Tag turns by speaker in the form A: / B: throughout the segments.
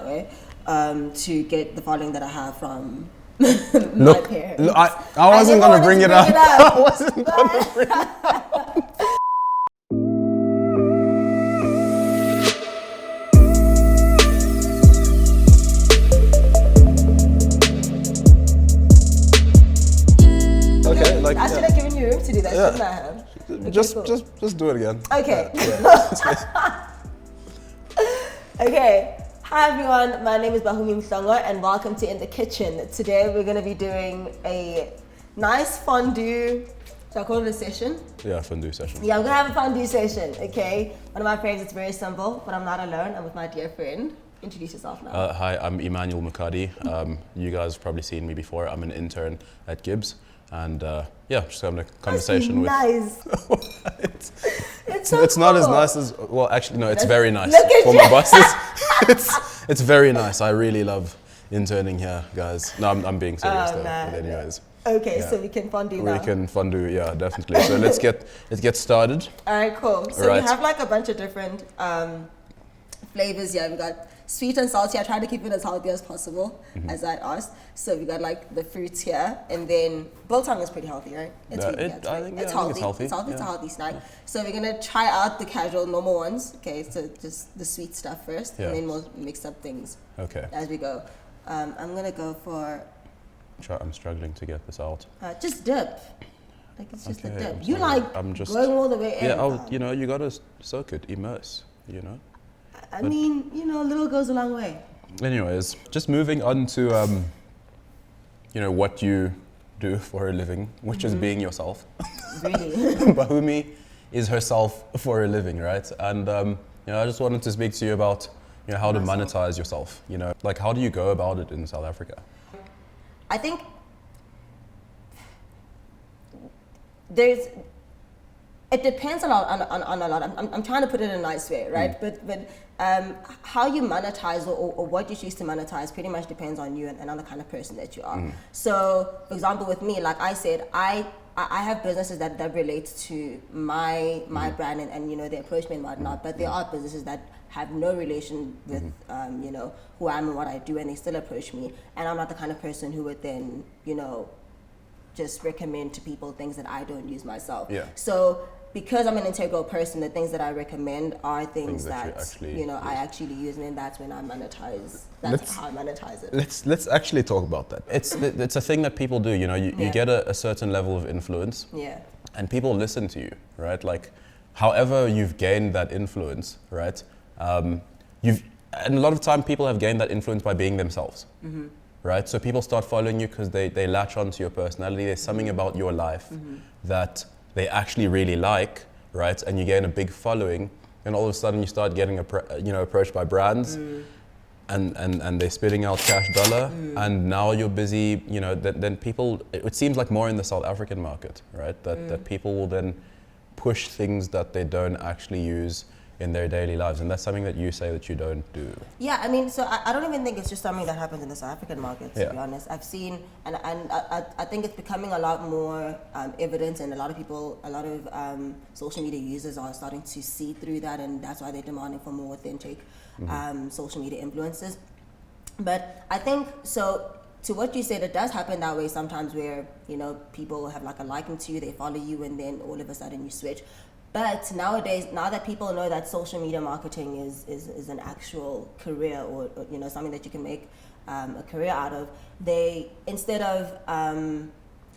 A: way, to get the following that I have from my parents.
B: Look, I wasn't going to bring it up. I wasn't going to bring it up.
A: Okay, like I should have given you room to do that, shouldn't I have? Okay,
B: just do it again.
A: Okay. Okay. Hi everyone, my name is Bahumi Mhlongo and welcome to In the Kitchen. Today we're going to be doing a nice fondue. Should I call it a session?
B: Yeah, fondue session.
A: Yeah, we're going to have a fondue session, okay? One of my friends, it's very simple, but I'm not alone. I'm with my dear friend. Introduce yourself now.
B: Hi, I'm Emmanuel Mukadi. You guys have probably seen me before. I'm an intern at GIBS. And yeah, just having a conversation with.
A: Nice.
B: It's
A: so
B: not
A: cool.
B: as nice as, well, actually, no, it's very nice
A: Look at
B: for
A: you.
B: my bosses. It's very nice. I really love interning here, guys. No, I'm being serious though.
A: Man.
B: But anyways.
A: Okay,
B: yeah.
A: So we can fondue now.
B: We can fondue, yeah, definitely. So let's get started.
A: All right, cool. So
B: right.
A: We have like a bunch of different flavors here. We got sweet and salty. I try to keep it as healthy as possible, as I asked. So we got like the fruits here, and then biltong is pretty healthy, right? It's
B: I
A: really
B: think
A: healthy.
B: it's healthy.
A: It's healthy.
B: Yeah.
A: It's a healthy snack. Yeah. So we're gonna try out the casual, normal ones. Okay, so just the sweet stuff first, and then we'll mix up things.
B: Okay.
A: As we go, I'm gonna go for.
B: I'm struggling to get this out.
A: Just dip. Like it's just a dip.
B: I'm just
A: going all the way in.
B: Yeah, you gotta soak it, immerse.
A: I mean, a little goes a long way.
B: Anyways, just moving on to what you do for a living, which is being yourself.
A: Really?
B: Bahumi is herself for a living, right? And I just wanted to speak to you about how to monetize yourself. Like how do you go about it in South Africa?
A: I think it depends a lot on a lot. I'm trying to put it in a nice way, right? But how you monetize or what you choose to monetize pretty much depends on you and on the kind of person that you are. So, for example, with me, like I said, I have businesses that relate to my brand and they approach me and whatnot. But there are businesses that have no relation with who I am and what I do, and they still approach me. And I'm not the kind of person who would then just recommend to people things that I don't use myself. Yeah. So because I'm an integral person, the things that I recommend are things that I actually use, and then that's when I monetize. That's how I monetize it.
B: Let's actually talk about that. It's a thing that people do. You get a certain level of influence.
A: Yeah.
B: And people listen to you, right? Like, however you've gained that influence, right? And a lot of time people have gained that influence by being themselves. Right? So people start following you because they latch onto your personality. There's something about your life that they actually really like, right? And you gain a big following, and all of a sudden you start getting approached by brands, and they're spitting out cash dollar, and now you're busy. Then people. It seems like more in the South African market, right? That people will then push things that they don't actually use in their daily lives, and that's something that you say that you don't do.
A: Yeah, I mean, so I don't even think it's just something that happens in the South African market, to be honest. I've seen, and I think it's becoming a lot more evident, and a lot of social media users are starting to see through that, and that's why they're demanding for more authentic social media influences. But I think, so to what you said, it does happen that way sometimes where, people have like a liking to you, they follow you, and then all of a sudden you switch. But nowadays, now that people know that social media marketing is an actual career or something that you can make a career out of, they, instead of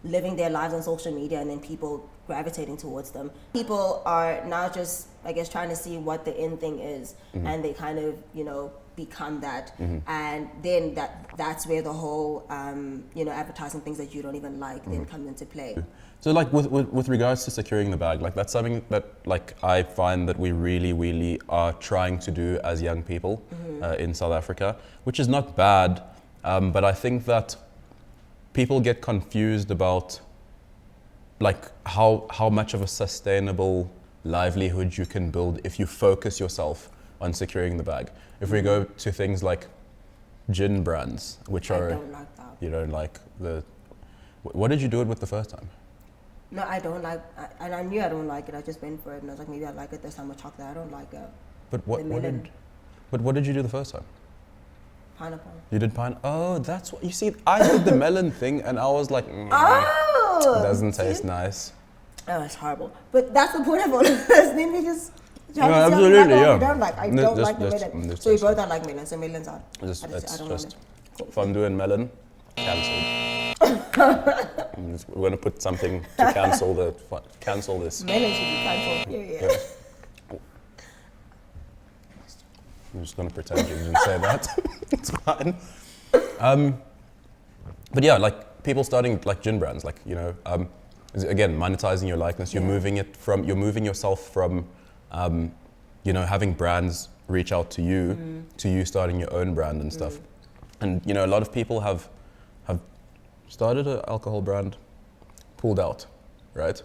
A: living their lives on social media and then people gravitating towards them, people are now just, I guess, trying to see what the in thing is, and they kind of, become that, and then that's where the whole, advertising things that you don't even like then comes into play.
B: So like with regards to securing the bag, like that's something that like I find that we really, really are trying to do as young people in South Africa, which is not bad, but I think that people get confused about like how much of a sustainable livelihood you can build if you focus yourself on securing the bag. If we go to things like gin brands, which are,
A: I don't like that.
B: You don't like the, what did you do it with the first time?
A: No, I don't like, and I knew I don't like it. I just went for it, and I was like, maybe I like it this time with chocolate. I don't like it.
B: But what did you do the first time?
A: Pineapple.
B: You did pine? Oh, that's what you see. I did the melon thing, and I was like,
A: Oh,
B: it doesn't taste nice.
A: Oh, it's horrible. But that's the point of all of this. Then we just try
B: No,
A: to see
B: absolutely,
A: how we
B: yeah.
A: don't like. I don't like the melon. So we both don't like melon. So melon's out.
B: It's
A: I don't want
B: just
A: it.
B: fondue and melon, cancelled. We're gonna put something to cancel this.
A: Melon should be cancelled. Yeah.
B: I'm just gonna pretend you didn't say that. It's fine. But yeah, like people starting like gin brands, like again, monetizing your likeness. You're moving yourself from, having brands reach out to you to you starting your own brand and stuff. And a lot of people have started an alcohol brand, pulled out, right?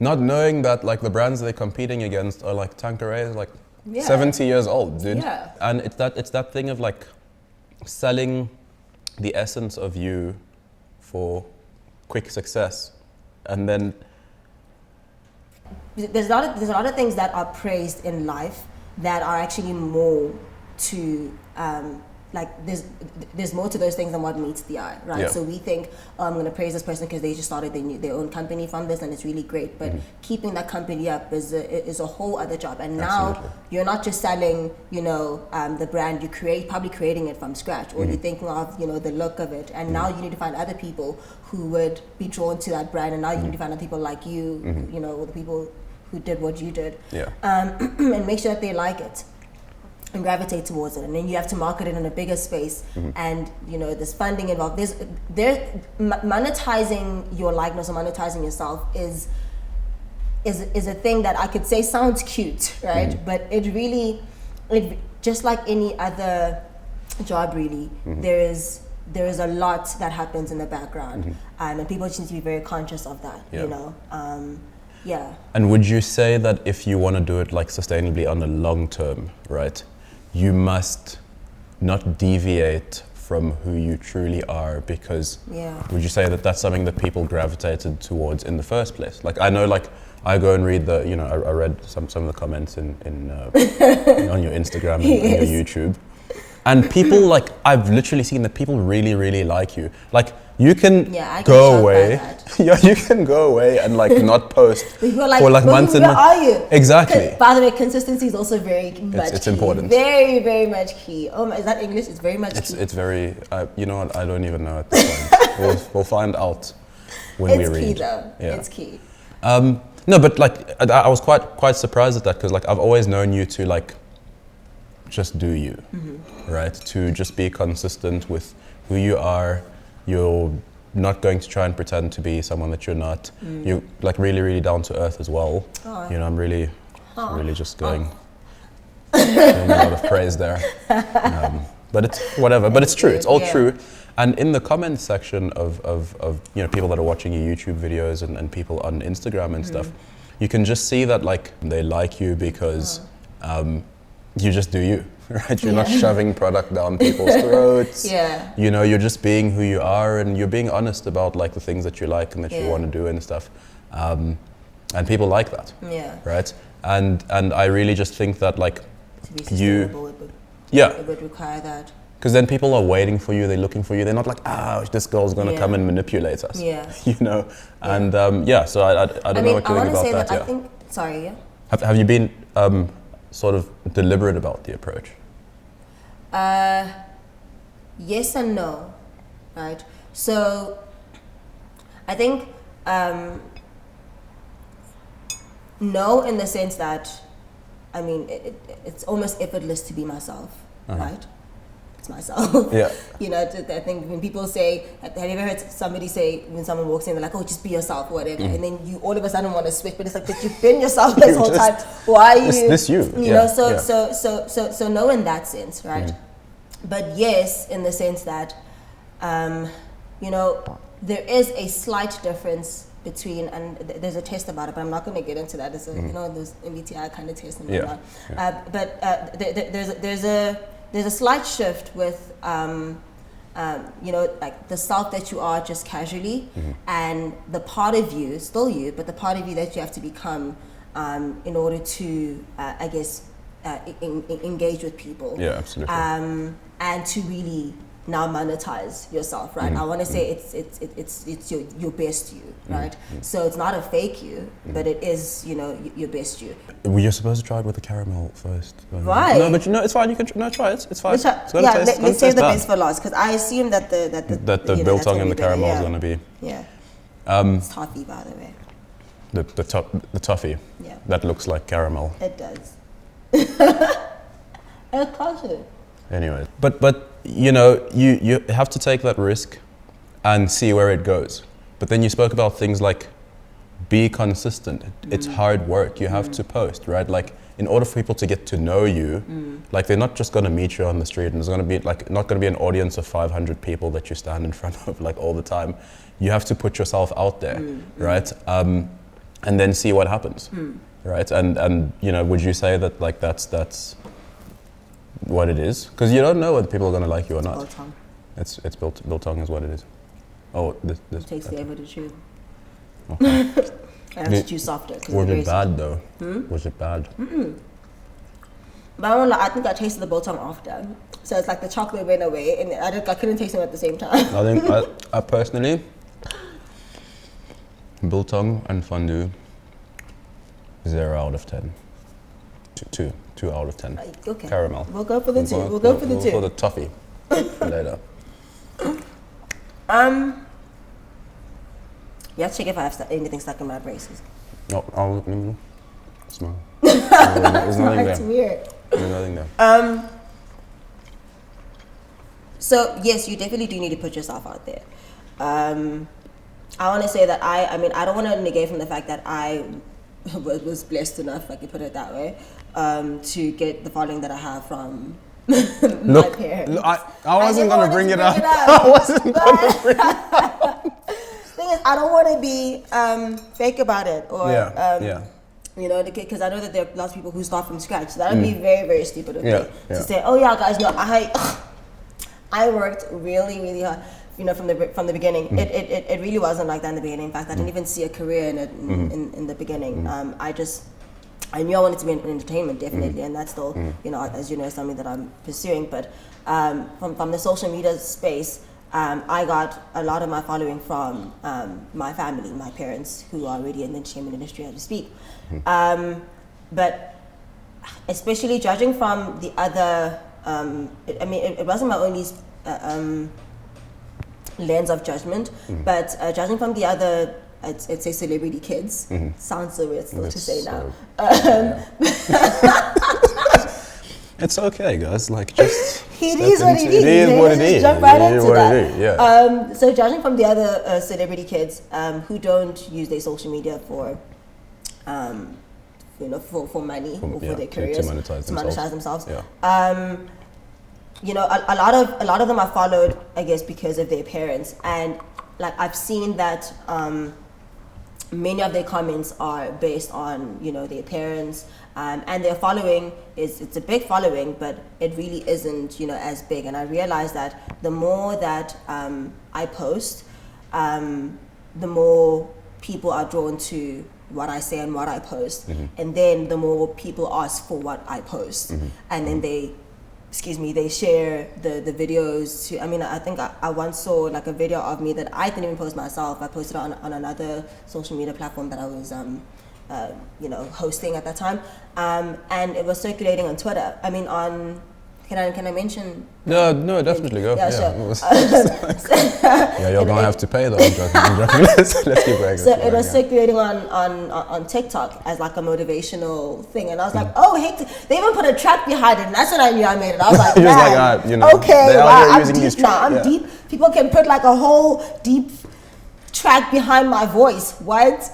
B: Not knowing that like the brands they're competing against are like Tanqueray, like 70 years old, dude.
A: Yeah.
B: And it's that thing of like selling the essence of you for quick success, and then
A: there's a lot of things that are praised in life that are actually more to like there's more to those things than what meets the eye, right?
B: Yeah.
A: So we think, I'm going to praise this person because they just started their own company from this, and it's really great. But keeping that company up is a whole other job. And now
B: Absolutely.
A: you're not just selling, the brand. You probably creating it from scratch, or you're thinking of, the look of it. And now you need to find other people who would be drawn to that brand. And now you need to find other people like you, the people who did what you did, and make sure that they like it and gravitate towards it. And then you have to market it in a bigger space, and there's funding involved. Monetizing your likeness or monetizing yourself is a thing that I could say sounds cute, right? But it just like any other job, really, there is a lot that happens in the background, and people just need to be very conscious of that. Yeah.
B: And would you say that if you want to do it like sustainably on the long term, right, you must not deviate from who you truly are? Because would you say that that's something that people gravitated towards in the first place? Like I know, like I go and read I read some of the comments in on your Instagram and on your YouTube, and people like I've literally seen that people really, really like you. Like you can go away. Yeah, you can go away and like not post for like months and months.
A: Where are you?
B: Exactly.
A: By the way, consistency is also very much
B: it's
A: key.
B: important.
A: Very, very much key. Oh, is that English? It's very much key.
B: It's very. You know what? I don't even know at this point. we'll find out when we read.
A: It's key though.
B: Yeah.
A: It's key.
B: No, but like I was quite surprised at that, because like I've always known you to like just do you, right? To just be consistent with who you are. You're not going to try and pretend to be someone that you're not. You're like really, really down to earth as well. I'm really just going a lot of praise there. But it's whatever. But it's true. It's all true. And in the comment section of people that are watching your YouTube videos and people on Instagram and stuff, you can just see that like they like you because you just do you. Right, you're not shoving product down people's throats. You're just being who you are, and you're being honest about like the things that you like and that you want to do and stuff. And people like that. Right. And I really just think that like
A: to be sustainable, it would require that.
B: Because then people are waiting for you, they're looking for you. They're not like, this girl's gonna come and manipulate us. And so I don't know what you think about that.
A: I think. Sorry.
B: Have you been sort of deliberate about the approach?
A: Yes and no, right? So I think no, in the sense that it's almost effortless to be myself, right? It's myself. I think when people say, have you ever heard somebody say, when someone walks in, they're like, oh, just be yourself or whatever, and then you all of a sudden want to switch, but it's like, but you've been yourself this whole time. Why are you?
B: This you.
A: So no, in that sense, right? But yes, in the sense that, there is a slight difference between, and there's a test about it, but I'm not going to get into that. It's those MBTI kind of tests and whatnot. But there's a slight shift with, like the self that you are just casually, and the part of you, still you, but the part of you that you have to become in order to, engage with people.
B: Yeah, absolutely.
A: And to really now monetize yourself, right? I want to say it's your best you, right? So it's not a fake you, but it is, you know, your best you.
B: Were you supposed to try it with the caramel first?
A: Right.
B: No, but you know, it's fine. You can try it. It's fine. It's
A: let's save the best for last, because I assume that the
B: biltong and the caramel is going to be.
A: Yeah. It's toffee, by the way.
B: The toffee.
A: Yeah.
B: That looks like caramel.
A: It does. It's closer.
B: Anyway, but you know, you have to take that risk and see where it goes. But then you spoke about things like be consistent. It's hard work. You have to post, right? Like, in order for people to get to know you, like, they're not just going to meet you on the street, and there's going to be like not going to be an audience of 500 people that you stand in front of like all the time. You have to put yourself out there, right? And then see what happens, right? And you know, would you say that like that's what it is? Because you don't know whether people are going to like you or not.
A: Biltong.
B: It's biltong is what it is. Oh, this
A: It takes forever to chew.
B: Okay.
A: I have to chew softer.
B: Was it bad though? Was it bad?
A: But I won't lie, I think I tasted the biltong after. So it's like the chocolate went away, and I couldn't taste them at the same time.
B: I think I personally, biltong and fondue, 0 out of 10. Two out of 10.
A: Okay.
B: Caramel.
A: We'll go for the two. We'll go for the two.
B: For the toffee later.
A: Yeah, check if I have anything stuck in my braces.
B: No, I'll smell. There's nothing there.
A: It's weird.
B: There's nothing there.
A: So yes, you definitely do need to put yourself out there. I want to say that I mean, I don't want to negate from the fact that I was blessed enough, if I could put it that way, to get the following that I have from my parents.
B: Look, I wasn't going to bring it up. I wasn't going to bring it up.
A: Thing is, I don't want to be fake about it, or you know, because I know that there are lots of people who start from scratch. So that would be very, very stupid of me to say, "Oh yeah, guys, no, I worked really, really hard." You know, from the beginning, it really wasn't like that in the beginning. In fact, I didn't even see a career in it in the beginning. I knew I wanted to be in entertainment, definitely, and that's still, you know, as you know, something that I'm pursuing. But from the social media space, I got a lot of my following from my family, my parents, who are already in the entertainment industry as we speak. But especially judging from the other, I mean, it wasn't my only lens of judgment, but judging from the other, I'd say celebrity kids. Sounds so weird still to say now.
B: It's okay, guys. Like, just
A: it is what it is.
B: It is what it is.
A: Jump right into that.
B: It is, yeah.
A: So judging from the other celebrity kids who don't use their social media for, you know, for money or for their careers,
B: to monetize themselves.
A: You know, a lot of them are followed, I guess, because of their parents, and like I've seen that many of their comments are based on, you know, their parents, and their following it's a big following, but it really isn't, you know, as big. And I realized that the more that I post, the more people are drawn to what I say and what I post, and then the more people ask for what I post, and then they share the videos to, I mean, I think I once saw like a video of me that I didn't even post myself. I posted on another social media platform that I was you know, hosting at that time, and it was circulating on Twitter. I mean, on can I mention?
B: No, definitely go.
A: Yeah, sure.
B: Yeah, you're gonna have to pay though. I'm joking. Let's keep going.
A: So it was circulating on TikTok as like a motivational thing, and I was like, oh, hey, they even put a track behind it, and that's when I knew I made it. I was like, man,
B: you know,
A: okay, wow, I'm deep
B: now.
A: I'm deep. People can put like a whole deep track behind my voice. What?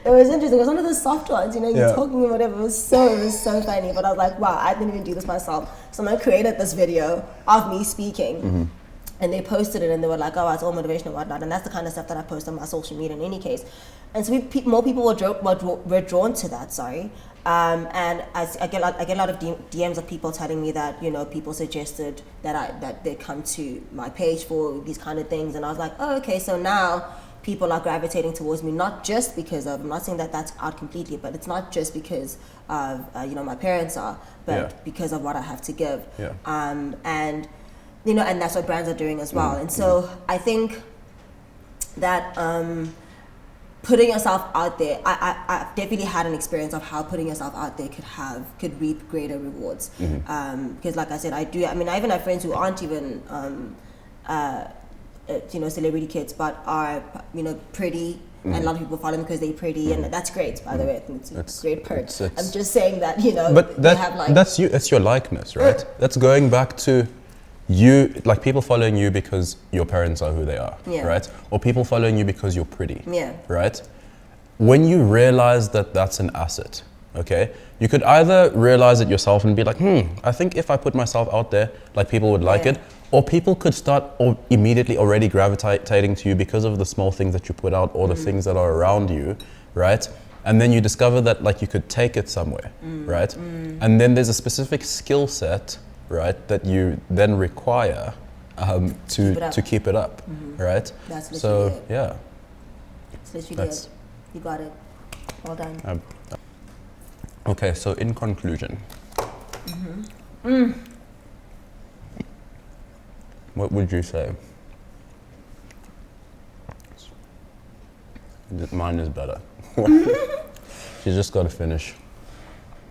A: It was interesting. It was one of the soft ones, you know, you're talking and whatever. It was so funny. But I was like, wow, I didn't even do this myself. Someone created this video of me speaking, and they posted it, and they were like, oh, it's all motivational and whatnot. And that's the kind of stuff that I post on my social media in any case. And so more people were drawn to that. Sorry. And I get a lot of DMs of people telling me that, you know, people suggested that they come to my page for these kind of things, and I was like, oh, okay, so now people are gravitating towards me, not just because of, I'm not saying that that's out completely, but it's not just because of, my parents are, but because of what I have to give.
B: Yeah.
A: And, and that's what brands are doing as well. And so I think that putting yourself out there, I've definitely had an experience of how putting yourself out there could reap greater rewards. Because like I said, I even have friends who aren't even, celebrity kids, but are, pretty, and a lot of people follow them because they're pretty, and that's great, by the way. I think it's a great perk. I'm just saying that,
B: but
A: they have like...
B: That's you, it's your likeness, right? That's going back to you, like people following you because your parents are who they are, right? Or people following you because you're pretty, right? When you realize that that's an asset, okay? You could either realize it yourself and be like, I think if I put myself out there, like people would like it, or people could start immediately already gravitating to you because of the small things that you put out or the things that are around you, right? And then you discover that like you could take it somewhere, right? And then there's a specific skill set, right, that you then require to keep it up, right?
A: That's literally
B: so
A: it.
B: yeah,
A: it's literally it. You got it. Well done.
B: Okay, so in conclusion, what would you say? Mine is better. She's just got to finish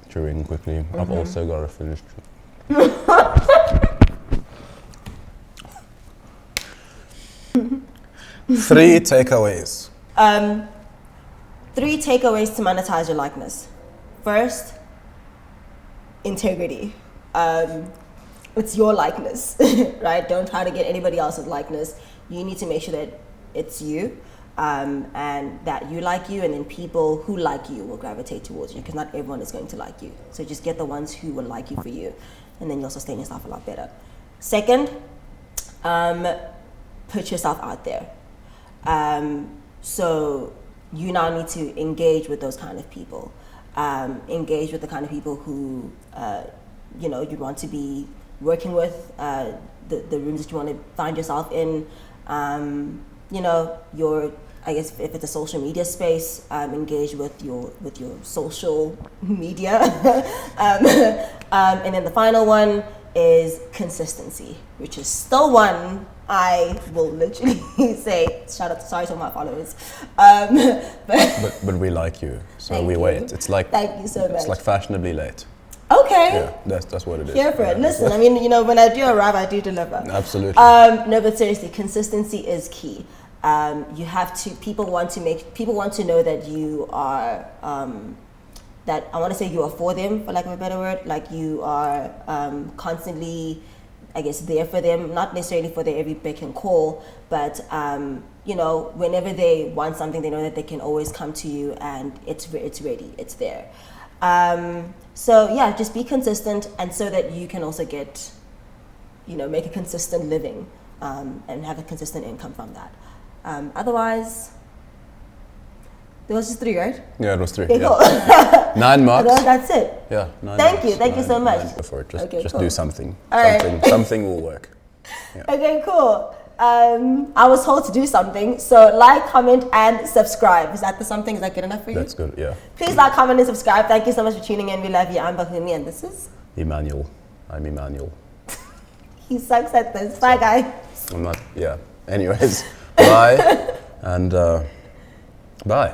B: chewing quickly. I've also got to finish chewing. 3 takeaways.
A: 3 takeaways to monetize your likeness. First, integrity. It's your likeness, right? Don't try to get anybody else's likeness. You need to make sure that it's you, and that you like you, and then people who like you will gravitate towards you, because not everyone is going to like you. So just get the ones who will like you for you, and then you'll sustain yourself a lot better. Second, put yourself out there. So you now need to engage with those kind of people. Engage with the kind of people who, you want to be working with, the rooms that you want to find yourself in, I guess if it's a social media space, engage with your social media. And then the final one is consistency, which is still one I will literally say, sorry to all my followers.
B: But we like you, so we wait. It's like,
A: thank you so much.
B: It's like fashionably late.
A: Okay.
B: Yeah, that's what it is.
A: Here for it. Listen, when I do arrive, I do deliver.
B: Absolutely.
A: No, but seriously, consistency is key. You have to. People want to know that you are. That I want to say you are for them, for lack of a better word. Like you are constantly, I guess, there for them. Not necessarily for their every beck and call, but whenever they want something, they know that they can always come to you, and it's ready. It's there. So yeah, just be consistent, and so that you can also get, make a consistent living, and have a consistent income from that. Otherwise, there was just 3, right?
B: Yeah, it was 3.
A: Okay,
B: yeah.
A: cool.
B: 9 marks.
A: That's it.
B: Yeah, 9
A: Thank
B: marks.
A: you so much.
B: 9 before it. Just
A: cool.
B: do something.
A: All right.
B: Something will work. Yeah.
A: Okay, cool. I was told to do something, so like, comment, and subscribe. Is that good enough for you?
B: That's good, yeah.
A: Please like, comment, and subscribe. Thank you so much for tuning in. We love you. I'm Bahumi, and this is
B: Emmanuel. I'm Emmanuel.
A: He sucks at this. Bye, guys.
B: I'm not, yeah. Anyways, bye, and bye.